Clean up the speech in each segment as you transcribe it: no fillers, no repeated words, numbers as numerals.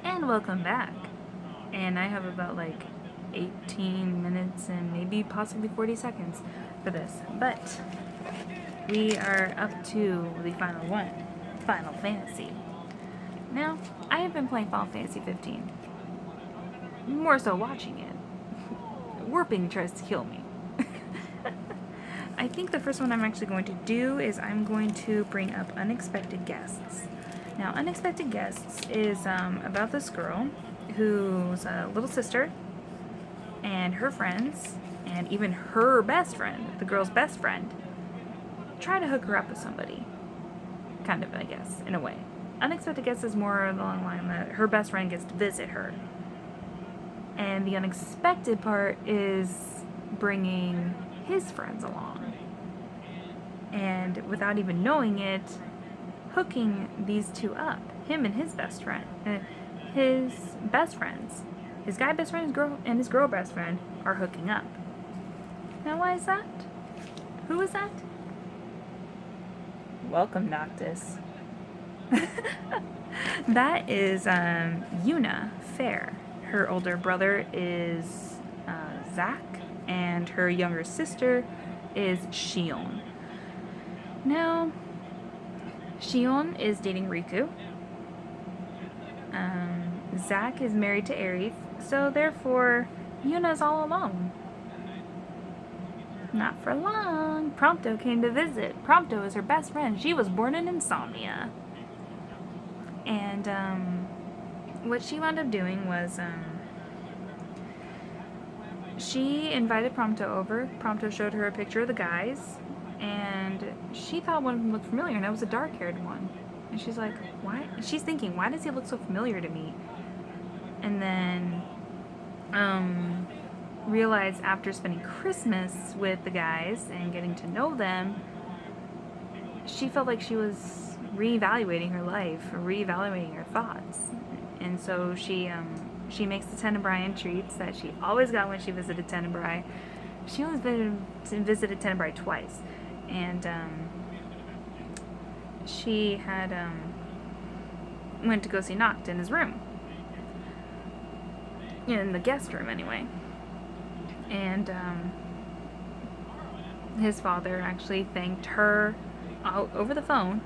And welcome back. And I have about like 18 minutes and maybe possibly 40 seconds for this. But we are up to the final one, Final Fantasy. Now, I have been playing Final Fantasy 15. More so watching it. Warping tries to kill me. I think the first one I'm actually going to do is I'm going to bring up Unexpected Guests. Now, Unexpected Guests is about this girl whose little sister and her friends, and even her best friend, the girl's best friend, try to hook her up with somebody. Kind of, I guess, in a way. Unexpected Guests is more along the line that her best friend gets to visit her. And the unexpected part is bringing his friends along. And without even knowing it, hooking these two up. Him and his best friend. His best friends. His guy best friend and his girl best friend are hooking up. Now why is that? Who is that? Welcome, Noctis. That is Yuna Fair. Her older brother is Zack, and her younger sister is Xion. Now, Xion is dating Riku. Zack is married to Aerith, so therefore, Yuna's all alone. Not for long. Prompto came to visit. Prompto is her best friend. She was born in insomnia. And what she wound up doing was she invited Prompto over. Prompto showed her a picture of the guys, and she thought one of them looked familiar, and it was a dark-haired one. And she's like, why? She's thinking, why does he look so familiar to me? And then realized after spending Christmas with the guys and getting to know them, she felt like she was reevaluating her life, reevaluating her thoughts. And so she makes the Tenebrae treats that she always got when she visited Tenebrae. She only visited Tenebrae twice. And she had went to go see Noct in his room. In the guest room, anyway. And his father actually thanked her over the phone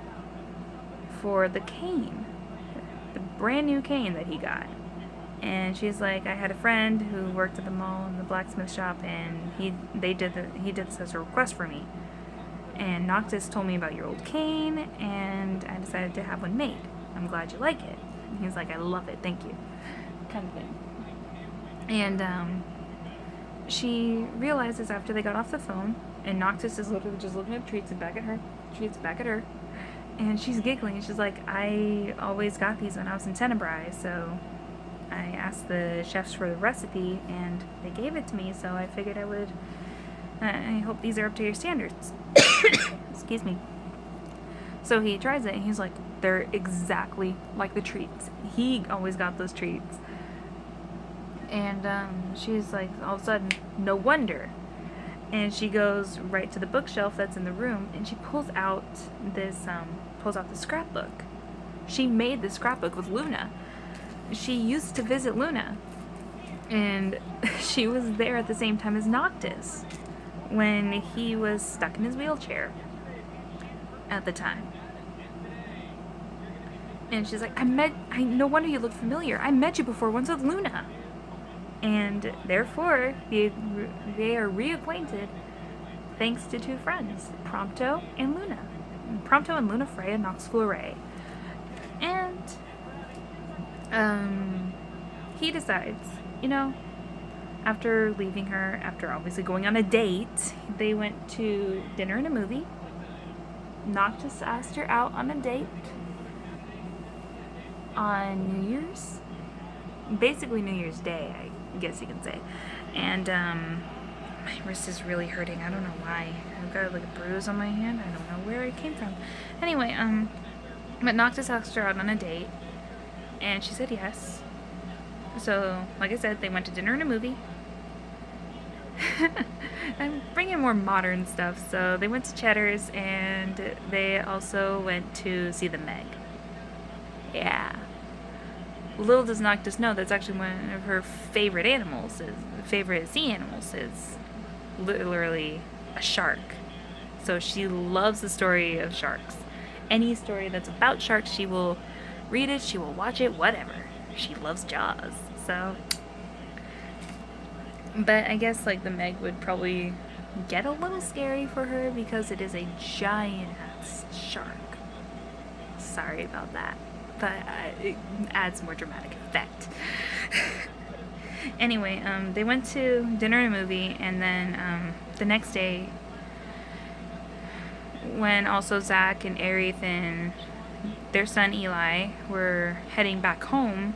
for the cane, the brand new cane that he got. And she's like, I had a friend who worked at the mall in the blacksmith shop, and he did this as a request for me. And Noctis told me about your old cane, and I decided to have one made. I'm glad you like it. And he's like, I love it, thank you, kind of thing. And she realizes after they got off the phone, and Noctis is literally just looking at treats back at her, and she's giggling, and she's like, I always got these when I was in Tenebrae, so I asked the chefs for the recipe, and they gave it to me, so I figured I hope these are up to your standards. Excuse me. So he tries it, and he's like, they're exactly like the treats. He always got those treats. And she's like, all of a sudden, no wonder. And she goes right to the bookshelf that's in the room, and she pulls out the scrapbook. She made the scrapbook with Luna. She used to visit Luna, and she was there at the same time as Noctis when he was stuck in his wheelchair at the time. And she's like, no wonder you look familiar. I met you before once with Luna. And therefore, they are reacquainted thanks to two friends, Prompto and Luna. Prompto and Luna Freya Nox Fleuret. And he decides, after leaving her, after obviously going on a date, they went to dinner and a movie. Noctis asked her out on a date on New Year's. Basically New Year's Day, I guess you can say. And my wrist is really hurting. I don't know why. I've got like a bruise on my hand. I don't know where it came from. Anyway, but Noctis asked her out on a date, and she said yes. So, like I said, they went to dinner and a movie. I'm bringing more modern stuff. So they went to Cheddar's, and they also went to see the Meg. Yeah. little does Noctis know that's actually one of her favorite animals, favorite sea animals is literally a shark. So she loves the story of sharks. Any story that's about sharks, she will read it, she will watch it, whatever. She loves Jaws. So, but I guess like the Meg would probably get a little scary for her because it is a giant ass shark. Sorry about that, but it adds more dramatic effect. Anyway, they went to dinner and a movie, and then the next day, when also Zach and Aerith and their son Eli were heading back home,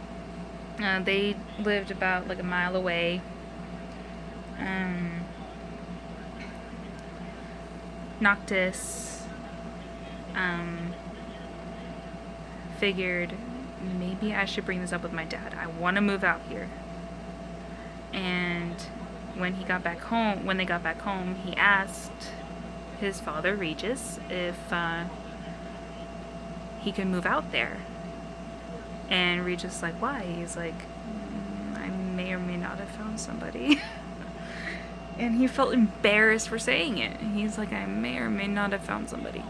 they lived about like a mile away. Noctis figured maybe I should bring this up with my dad. I want to move out here. And when they got back home, he asked his father, Regis, if he could move out there. And Regis like, why? He's like, I may or may not have found somebody. And he felt embarrassed for saying it. He's like, I may or may not have found somebody.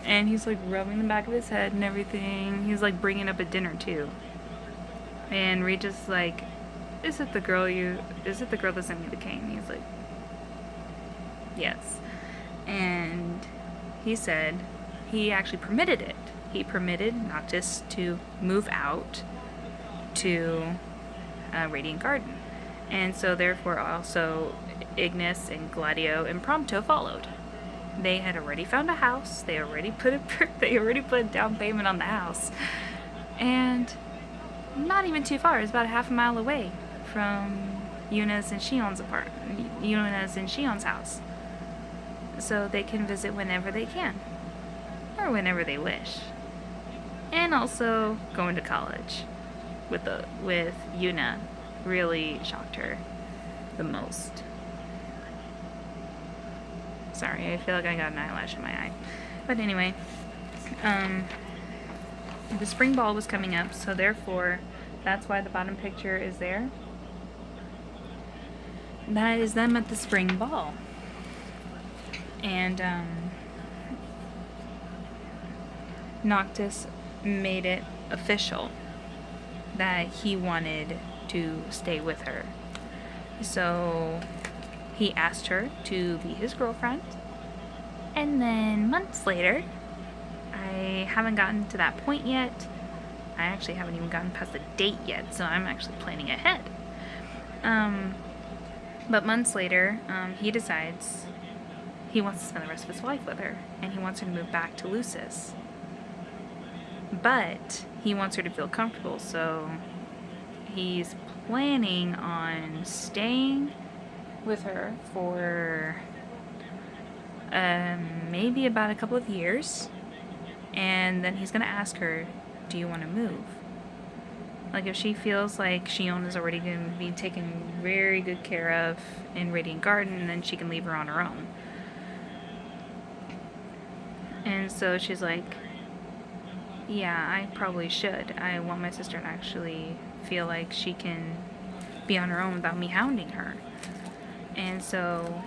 And he's like rubbing the back of his head and everything. He's like bringing up at dinner too. And Regis like, is it the girl that sent me the cane? He's like, yes. And he said he actually permitted it. He permitted Noctis to move out to Radiant Garden. And so therefore also Ignis and Gladio and Prompto followed. They had already found a house. They already put a down payment on the house. And not even too far. It's about a half a mile away from Yuna's and Shion's house. So they can visit whenever they can. Or whenever they wish. And also going to college with Yuna really shocked her the most. Sorry, I feel like I got an eyelash in my eye. But anyway, the spring ball was coming up, so therefore that's why the bottom picture is there. That is them at the spring ball. And Noctis made it official that he wanted to stay with her. So he asked her to be his girlfriend. And then months later, I haven't gotten to that point yet. I actually haven't even gotten past the date yet, so I'm actually planning ahead. But months later, he decides he wants to spend the rest of his life with her, and he wants her to move back to Lucis. But he wants her to feel comfortable, so he's planning on staying with her for maybe about a couple of years, and then he's going to ask her, do you want to move? Like, if she feels like Shion is already going to be taken very good care of in Radiant Garden, then she can leave her on her own. And so she's like, yeah, I probably should. I want my sister to actually feel like she can be on her own without me hounding her. And so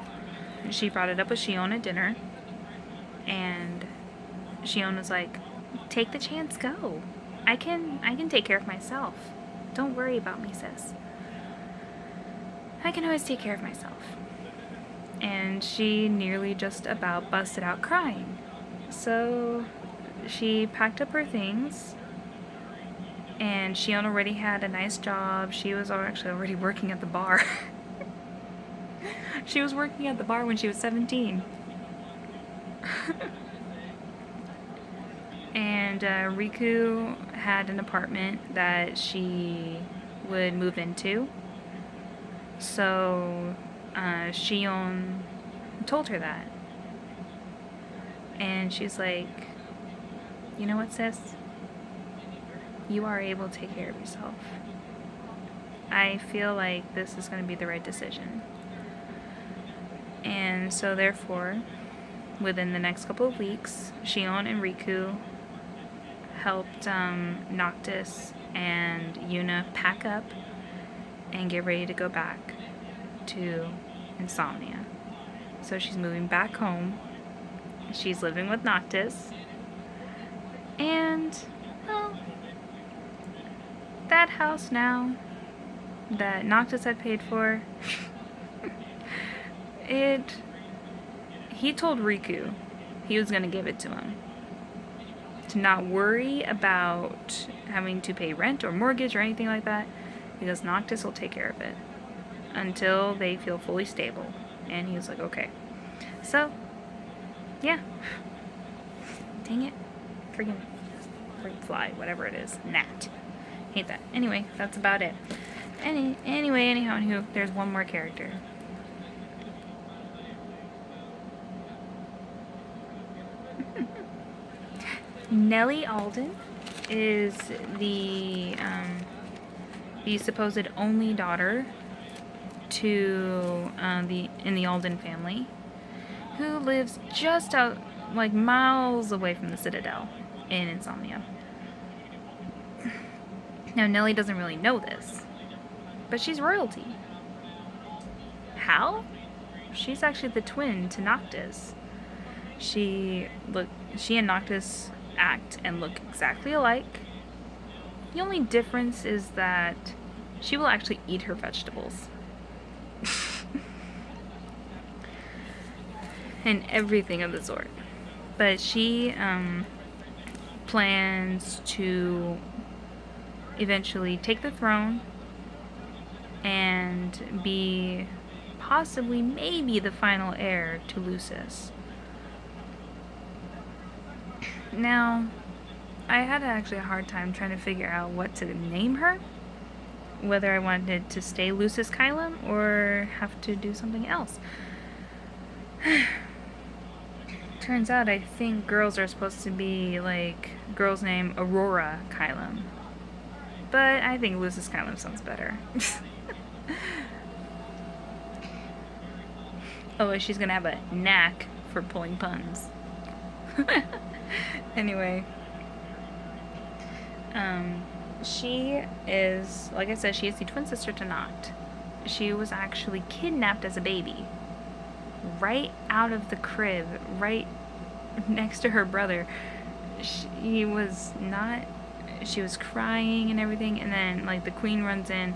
she brought it up with Shion at dinner, and Shion was like, take the chance, go. I can take care of myself. Don't worry about me, sis. I can always take care of myself. And she nearly just about busted out crying. So she packed up her things, and Shion already had a nice job. She was actually already working at the bar. She was working at the bar when she was 17. And Riku had an apartment that she would move into. So Shion told her that. And she's like, you know what, sis? You are able to take care of yourself. I feel like this is going to be the right decision. And so therefore, within the next couple of weeks, Shion and Riku helped Noctis and Yuna pack up and get ready to go back to Insomnia. So she's moving back home. She's living with Noctis. And, well, that house now that Noctis had paid for, he told Riku he was going to give it to him. To not worry about having to pay rent or mortgage or anything like that, because Noctis will take care of it until they feel fully stable. And he was like, okay. So, yeah. Dang it. Freaking fly, whatever it is. Gnat. Hate that. Anyway, that's about it. Anyhow, there's one more character. Nellie Alden is the supposed only daughter to in the Alden family, who lives just out, like, miles away from the Citadel in Insomnia. Now, Nellie doesn't really know this, but she's royalty. How? She's actually the twin to Noctis. She and Noctis act and look exactly alike. The only difference is that she will actually eat her vegetables. And everything of the sort. But she plans to eventually take the throne and be possibly, maybe, the final heir to Lucis. Now, I had actually a hard time trying to figure out what to name her. Whether I wanted to stay Lucis Caelum or have to do something else. Turns out I think girls are supposed to be, like, girl's name Aurora Caelum. But I think Lucis Caelum sounds better. Oh, she's gonna have a knack for pulling puns. Anyway. She is, like I said, she is the twin sister to Noct. She was actually kidnapped as a baby. Right out of the crib, right next to her brother. She was crying and everything, and then, like, the queen runs in,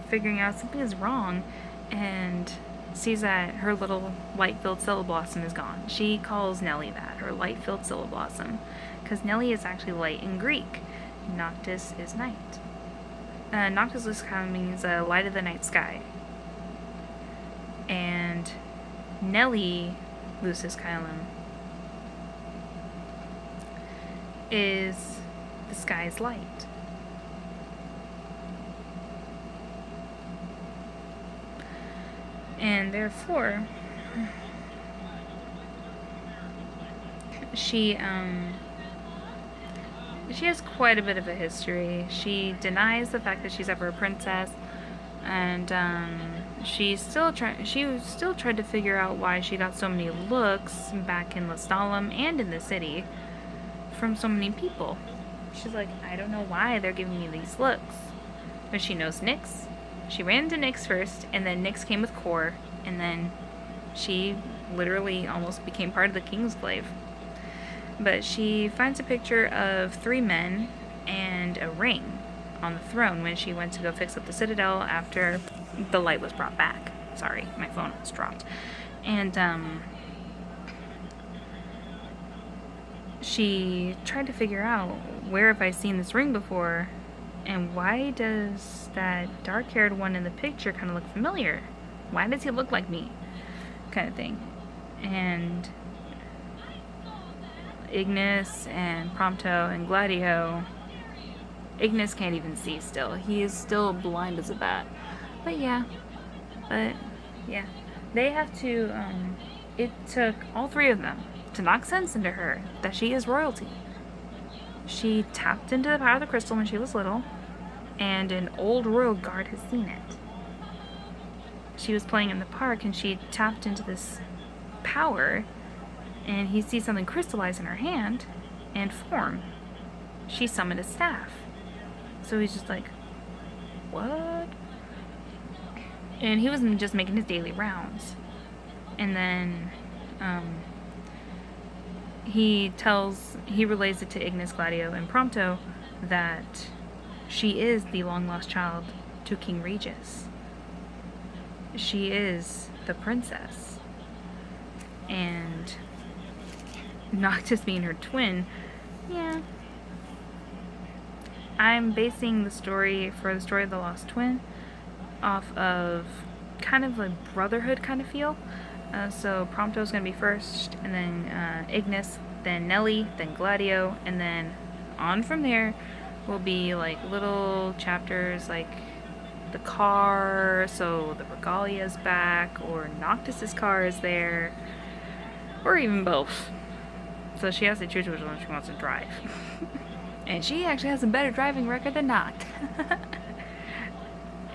figuring out something is wrong, and sees that her little light-filled Celebblossom is gone. She calls Nellie that, her light-filled Celebblossom, because Nellie is actually light in Greek. Noctis is night. Noctis Lucis Caelum means light of the night sky. And Nellie Lucis Caelum is the sky's light. And therefore, she has quite a bit of a history. She denies the fact that she's ever a princess, and she still tried to figure out why she got so many looks back in Lestalem and in the city from so many people. She's like, I don't know why they're giving me these looks. But she knows Nyx. She ran into Nyx first, and then Nyx came with Kor, and then she literally almost became part of the Kingsglaive. But she finds a picture of 3 men and a ring on the throne when she went to go fix up the Citadel after the light was brought back. Sorry, my phone was dropped. And she tried to figure out, where have I seen this ring before, and why does that dark-haired one in the picture kind of look familiar? Why does he look like me? Kind of thing. And Ignis and Prompto and Gladio. Ignis can't even see still. He is still blind as a bat. But yeah. They have to, it took all 3 of them to knock sense into her that she is royalty. She tapped into the power of the crystal when she was little, and an old royal guard has seen it. She was playing in the park and she tapped into this power, and he sees something crystallize in her hand and form. she summoned a staff. So he's just like, what? And he wasn't just making his daily rounds. And then he relays it to Ignis, Gladio, and Prompto that she is the long-lost child to King Regis. She is the princess. And Noctis being her twin, yeah. I'm basing the story of the Lost Twin off of kind of a brotherhood kind of feel. So Prompto's going to be first, and then Ignis, then Nellie, then Gladio, and then on from there will be like little chapters like the car, so the Regalia's back, or Noctis's car is there, or even both. So she has to choose which one she wants to drive. And she actually has a better driving record than Noct.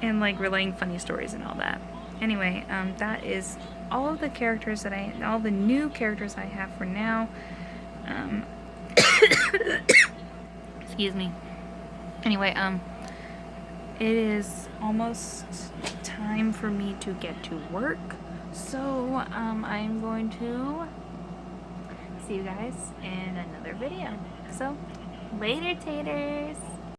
And like relaying funny stories and all that. Anyway, that is all of the characters all the new characters I have for now. Excuse me. Anyway, it is almost time for me to get to work. So, I'm going to see you guys in another video. So, later, taters!